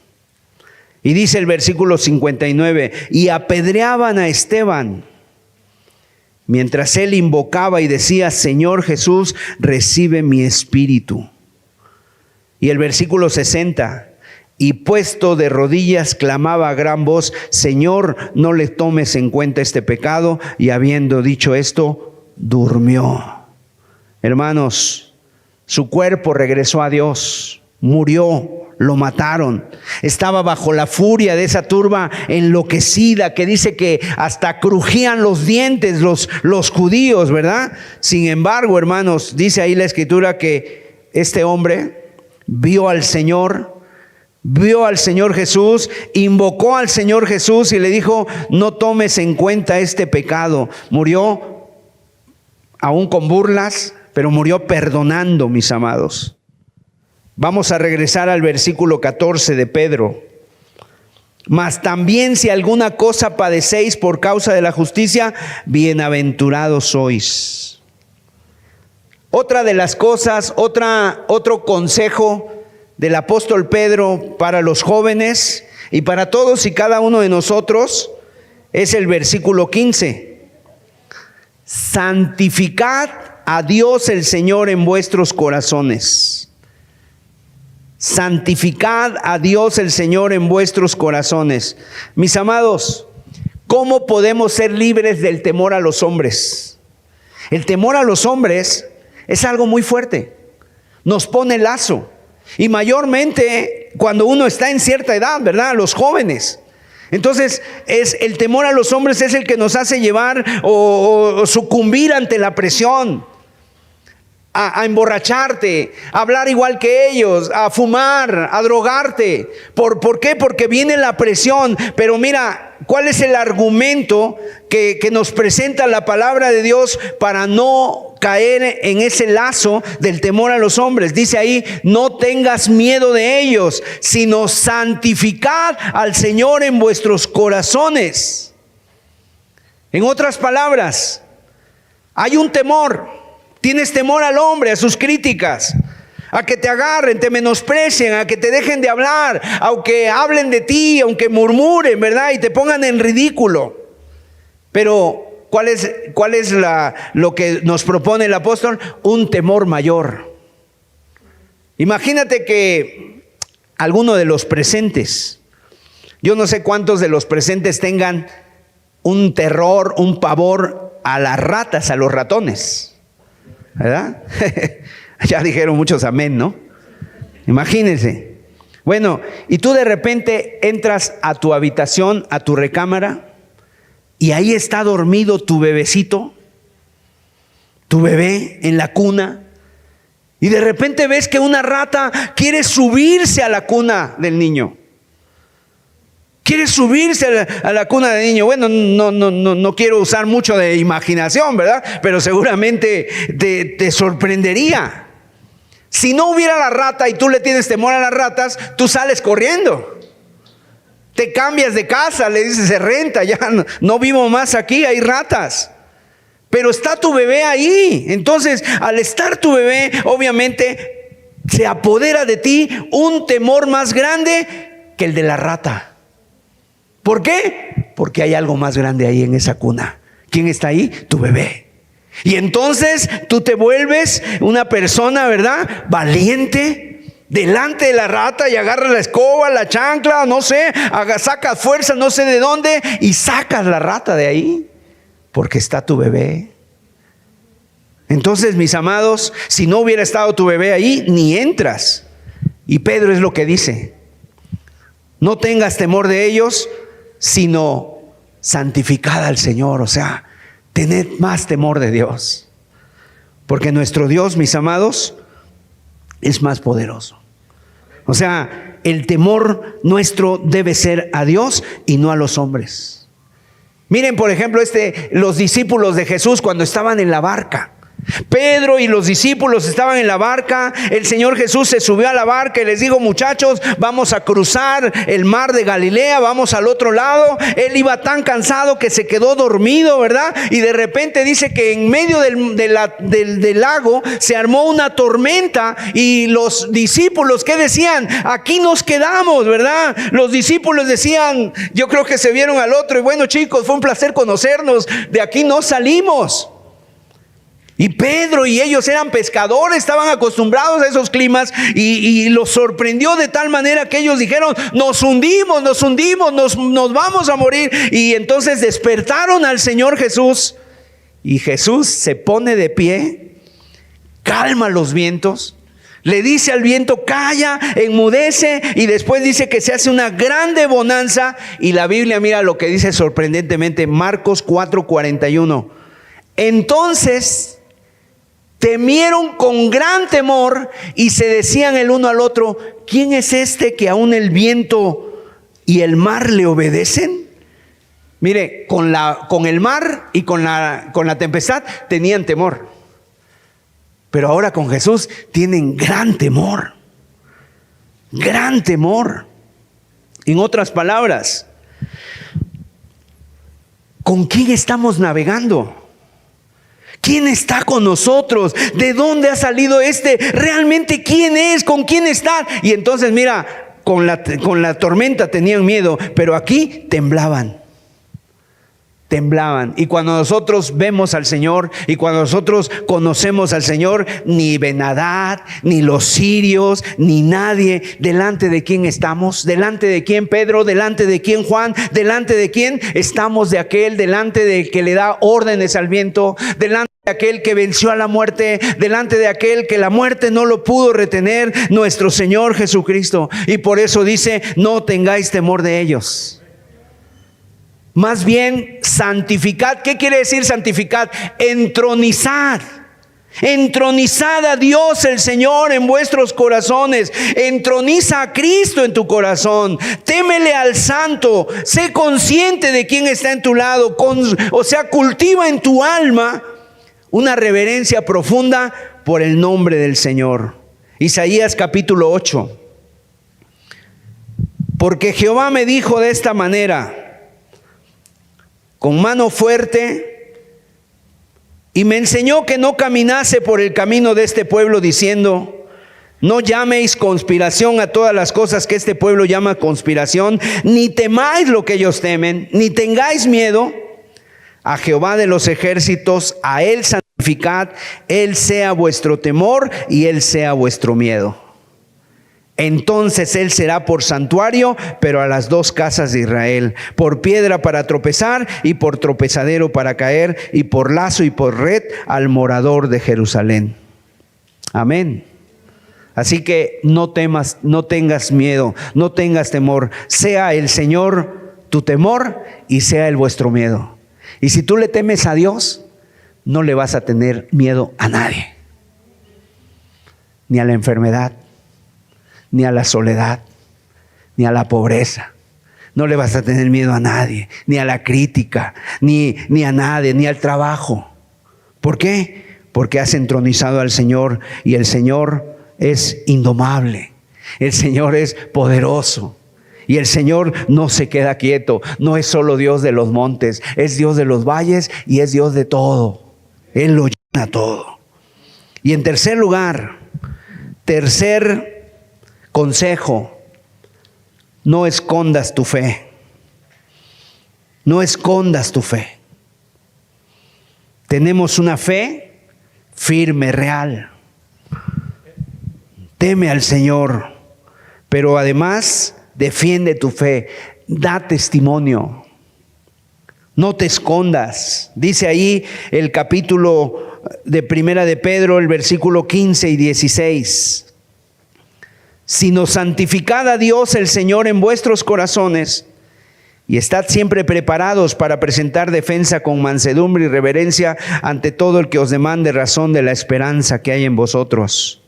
Y dice el versículo 59, y apedreaban a Esteban, mientras él invocaba y decía, Señor Jesús, recibe mi espíritu. Y el versículo 60, y puesto de rodillas clamaba a gran voz, Señor, no le tomes en cuenta este pecado. Y habiendo dicho esto, durmió. Hermanos, su cuerpo regresó a Dios, murió, lo mataron. Estaba bajo la furia de esa turba enloquecida que dice que hasta crujían los dientes los judíos, ¿verdad? Sin embargo, hermanos, dice ahí la Escritura que este hombre vio al Señor Jesús, invocó al Señor Jesús y le dijo, no tomes en cuenta este pecado. Murió aún con burlas, pero murió perdonando, mis amados. Vamos a regresar al versículo 14 de Pedro. Mas también si alguna cosa padecéis por causa de la justicia, bienaventurados sois. Otra de las cosas, otro consejo del apóstol Pedro para los jóvenes y para todos y cada uno de nosotros es el versículo 15. Santificad a Dios el Señor en vuestros corazones. Santificad a Dios el Señor en vuestros corazones. Mis amados, ¿cómo podemos ser libres del temor a los hombres? El temor a los hombres es algo muy fuerte. Nos pone lazo. Y mayormente cuando uno está en cierta edad, ¿verdad? Los jóvenes. Entonces, el temor a los hombres es el que nos hace llevar o sucumbir ante la presión. A emborracharte, a hablar igual que ellos, a fumar, a drogarte. ¿Por qué? Porque viene la presión. Pero mira, ¿cuál es el argumento que nos presenta la palabra de Dios para no caer en ese lazo del temor a los hombres? Dice ahí, no tengas miedo de ellos, sino santificad al Señor en vuestros corazones. En otras palabras, hay un temor. Tienes temor al hombre, a sus críticas, a que te agarren, te menosprecien, a que te dejen de hablar, aunque hablen de ti, aunque murmuren, ¿verdad? Y te pongan en ridículo. Pero ¿cuál es lo que nos propone el apóstol? Un temor mayor. Imagínate que alguno de los presentes, yo no sé cuántos de los presentes tengan un terror, un pavor a las ratas, a los ratones, ¿verdad? Ya dijeron muchos amén, ¿no? Imagínense, Bueno, y tú de repente entras a tu habitación, a tu recámara, y ahí está dormido tu bebecito, tu bebé en la cuna, y de repente ves que una rata quiere subirse a la cuna del niño. Quiere subirse a la cuna del niño. Bueno, no quiero usar mucho de imaginación, ¿verdad? Pero seguramente te sorprendería. Si no hubiera la rata y tú le tienes temor a las ratas, tú sales corriendo. Te cambias de casa, le dices, se renta, ya no vivo más aquí, hay ratas. Pero está tu bebé ahí. Entonces, al estar tu bebé, obviamente, se apodera de ti un temor más grande que el de la rata. ¿Por qué? Porque hay algo más grande ahí en esa cuna. ¿Quién está ahí? Tu bebé. Y entonces tú te vuelves una persona, ¿verdad?, valiente, delante de la rata, y agarras la escoba, la chancla, no sé, sacas fuerza, no sé de dónde, y sacas la rata de ahí, porque está tu bebé. Entonces, mis amados, si no hubiera estado tu bebé ahí, ni entras. Y Pedro es lo que dice: no tengas temor de ellos, sino santificad al Señor. O sea, tened más temor de Dios, porque nuestro Dios, mis amados, es más poderoso. O sea, el temor nuestro debe ser a Dios y no a los hombres. Miren, por ejemplo, los discípulos de Jesús cuando estaban en la barca. Pedro y los discípulos estaban en la barca. El Señor Jesús se subió a la barca y les dijo: muchachos, vamos a cruzar el mar de Galilea, vamos al otro lado. Él iba tan cansado que se quedó dormido, ¿verdad? Y de repente dice que en medio del lago se armó una tormenta, y los discípulos, ¿qué decían? Aquí nos quedamos, ¿verdad? Los discípulos decían, yo creo que se vieron al otro, y bueno, chicos, fue un placer conocernos, de aquí no salimos. Y Pedro y ellos eran pescadores, estaban acostumbrados a esos climas, y los sorprendió de tal manera que ellos dijeron: nos hundimos, nos vamos a morir. Y entonces despertaron al Señor Jesús, y Jesús se pone de pie, calma los vientos, le dice al viento: calla, enmudece, y después dice que se hace una grande bonanza. Y la Biblia, mira lo que dice sorprendentemente, Marcos 4:41. Entonces temieron con gran temor y se decían el uno al otro: ¿quién es este que aún el viento y el mar le obedecen? Mire, con el mar y con la tempestad tenían temor, pero ahora con Jesús tienen gran temor. Gran temor. En otras palabras, ¿con quién estamos navegando? ¿Quién está con nosotros? ¿De dónde ha salido ¿Realmente quién es? ¿Con quién está? Y entonces mira, con la tormenta tenían miedo, pero aquí temblaban. Y cuando nosotros vemos al Señor, y cuando nosotros conocemos al Señor, ni Ben-Hadad, ni los sirios, ni nadie, delante de quién estamos, delante de quién Pedro, delante de quién Juan, delante de quién estamos, de aquel, delante de que le da órdenes al viento, delante de aquel que venció a la muerte, delante de aquel que la muerte no lo pudo retener, nuestro Señor Jesucristo. Y por eso dice: no tengáis temor de ellos. Más bien, santificad. ¿Qué quiere decir santificad? Entronizad. Entronizad a Dios el Señor en vuestros corazones. Entroniza a Cristo en tu corazón. Témele al Santo. Sé consciente de quién está en tu lado. Cultiva en tu alma una reverencia profunda por el nombre del Señor. Isaías capítulo 8. Porque Jehová me dijo de esta manera, con mano fuerte, y me enseñó que no caminase por el camino de este pueblo, diciendo: no llaméis conspiración a todas las cosas que este pueblo llama conspiración, ni temáis lo que ellos temen, ni tengáis miedo. A Jehová de los ejércitos, a Él santificad, Él sea vuestro temor y Él sea vuestro miedo. Entonces Él será por santuario, pero a las dos casas de Israel, por piedra para tropezar y por tropezadero para caer, y por lazo y por red al morador de Jerusalén. Amén. Así que no temas, no tengas miedo, no tengas temor. Sea el Señor tu temor y sea Él vuestro miedo. Y si tú le temes a Dios, no le vas a tener miedo a nadie. Ni a la enfermedad, ni a la soledad, ni a la pobreza. No le vas a tener miedo a nadie, ni a la crítica, ni a nadie, ni al trabajo. ¿Por qué? Porque has entronizado al Señor y el Señor es indomable. El Señor es poderoso. Y el Señor no se queda quieto. No es solo Dios de los montes, es Dios de los valles y es Dios de todo. Él lo llena todo. Y en tercer lugar, tercer consejo, no escondas tu fe. No escondas tu fe. Tenemos una fe firme, real. Teme al Señor, pero además defiende tu fe, da testimonio. No te escondas. Dice ahí el capítulo de Primera de Pedro, el versículo 15 y 16. Sino santificad a Dios el Señor en vuestros corazones y estad siempre preparados para presentar defensa con mansedumbre y reverencia ante todo el que os demande razón de la esperanza que hay en vosotros,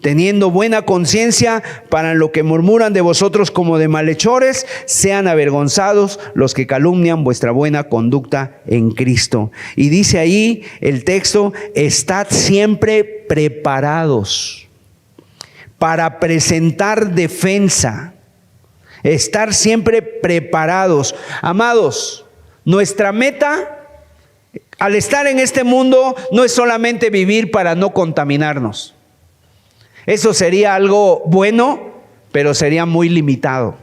teniendo buena conciencia. Para lo que murmuran de vosotros como de malhechores, sean avergonzados los que calumnian vuestra buena conducta en Cristo. Y dice ahí el texto: estad siempre preparados para presentar defensa. Estar siempre preparados. Amados, nuestra meta al estar en este mundo no es solamente vivir para no contaminarnos. Eso sería algo bueno, pero sería muy limitado.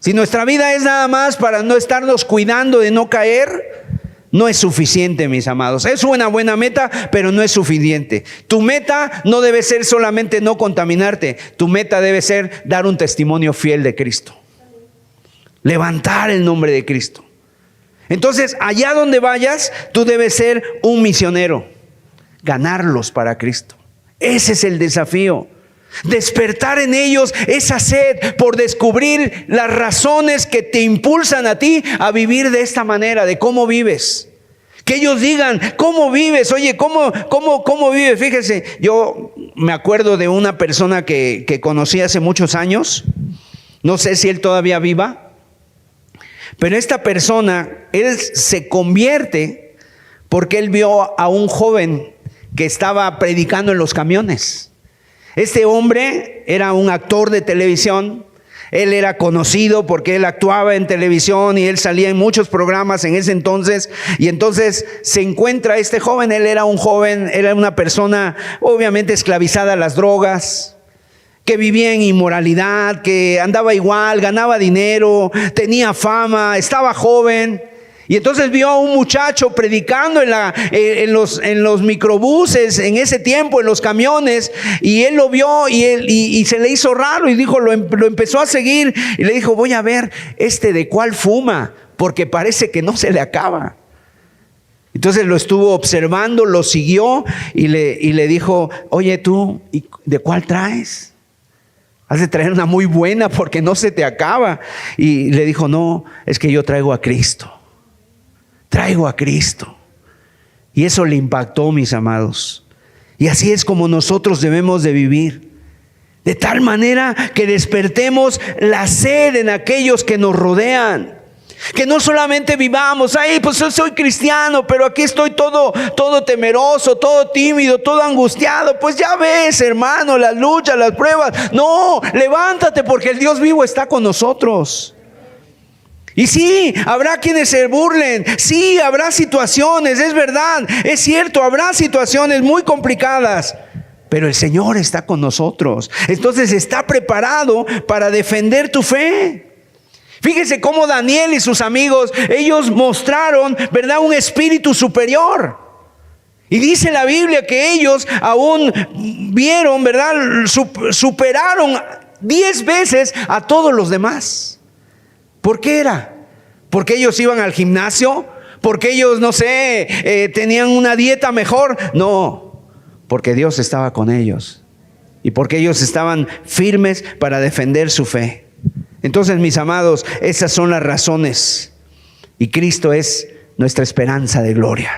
Si nuestra vida es nada más para no estarnos cuidando de no caer, no es suficiente, mis amados. Es una buena meta, pero no es suficiente. Tu meta no debe ser solamente no contaminarte. Tu meta debe ser dar un testimonio fiel de Cristo. Levantar el nombre de Cristo. Entonces, allá donde vayas, tú debes ser un misionero. Ganarlos para Cristo. Ese es el desafío. Despertar en ellos esa sed por descubrir las razones que te impulsan a ti a vivir de esta manera, de cómo vives. Que ellos digan, ¿cómo vives? Oye, ¿cómo vives? Fíjese, yo me acuerdo de una persona que conocí hace muchos años. No sé si él todavía viva. Pero esta persona, él se convierte porque él vio a un joven que estaba predicando en los camiones. Este hombre era un actor de televisión. Él era conocido porque él actuaba en televisión y él salía en muchos programas en ese entonces. Y entonces se encuentra este joven. Él era un joven, era una persona obviamente esclavizada a las drogas, que vivía en inmoralidad, que andaba igual, ganaba dinero, tenía fama, estaba joven. Y entonces vio a un muchacho predicando en los microbuses en ese tiempo, en los camiones, y él lo vio y se le hizo raro y dijo, lo empezó a seguir y le dijo, voy a ver de cuál fuma, porque parece que no se le acaba. Entonces lo estuvo observando, lo siguió y le dijo, oye tú, ¿de cuál traes? Has de traer una muy buena porque no se te acaba. Y le dijo, no, es que yo traigo a Cristo. Traigo a Cristo. Y eso le impactó, mis amados. Y así es como nosotros debemos de vivir. De tal manera que despertemos la sed en aquellos que nos rodean. Que no solamente vivamos, ay, pues yo soy cristiano, pero aquí estoy todo temeroso, todo tímido, todo angustiado. Pues ya ves, hermano, las luchas, las pruebas. No, levántate porque el Dios vivo está con nosotros. Y sí, habrá quienes se burlen, sí, habrá situaciones, es verdad, es cierto, habrá situaciones muy complicadas, pero el Señor está con nosotros. Entonces está preparado para defender tu fe. Fíjese cómo Daniel y sus amigos, ellos mostraron, ¿verdad?, un espíritu superior. Y dice la Biblia que ellos aún vieron, ¿verdad?, superaron 10 veces a todos los demás. ¿Por qué era? ¿Porque ellos iban al gimnasio? ¿Porque ellos, no sé, tenían una dieta mejor? No, porque Dios estaba con ellos. y porque ellos estaban firmes para defender su fe. Entonces, mis amados, esas son las razones, y Cristo es nuestra esperanza de gloria.